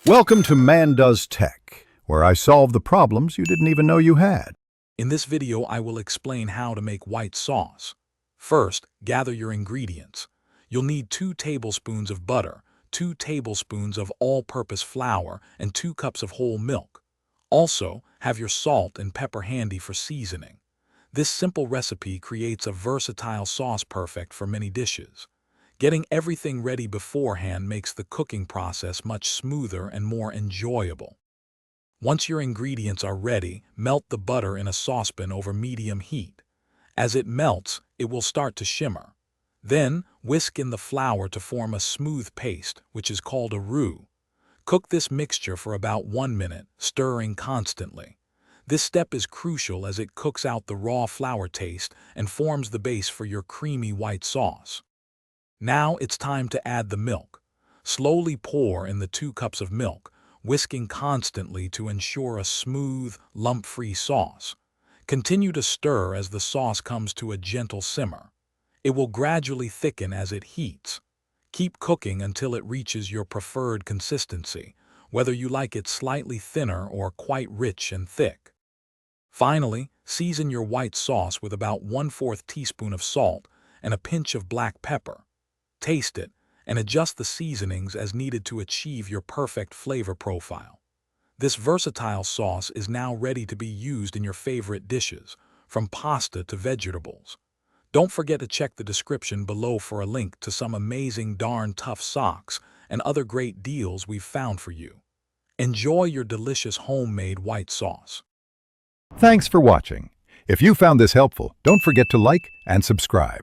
Welcome to Man Does Tech, where I solve the problems you didn't even know you had. In this video, I will explain how to make white sauce. First, gather your ingredients. You'll need 2 tablespoons of butter, 2 tablespoons of all-purpose flour, and 2 cups of whole milk. Also, have your salt and pepper handy for seasoning. This simple recipe creates a versatile sauce perfect for many dishes. Getting everything ready beforehand makes the cooking process much smoother and more enjoyable. Once your ingredients are ready, melt the butter in a saucepan over medium heat. As it melts, it will start to shimmer. Then, whisk in the flour to form a smooth paste, which is called a roux. Cook this mixture for about 1 minute, stirring constantly. This step is crucial as it cooks out the raw flour taste and forms the base for your creamy white sauce. Now it's time to add the milk. Slowly pour in the 2 cups of milk, whisking constantly to ensure a smooth, lump-free sauce. Continue to stir as the sauce comes to a gentle simmer. It will gradually thicken as it heats. Keep cooking until it reaches your preferred consistency, whether you like it slightly thinner or quite rich and thick. Finally, season your white sauce with about 1/4 teaspoon of salt and a pinch of black pepper. Taste it, and adjust the seasonings as needed to achieve your perfect flavor profile. This versatile sauce is now ready to be used in your favorite dishes, from pasta to vegetables. Don't forget to check the description below for a link to some amazing darn tough socks and other great deals we've found for you. Enjoy your delicious homemade white sauce. Thanks for watching. If you found this helpful, don't forget to like and subscribe.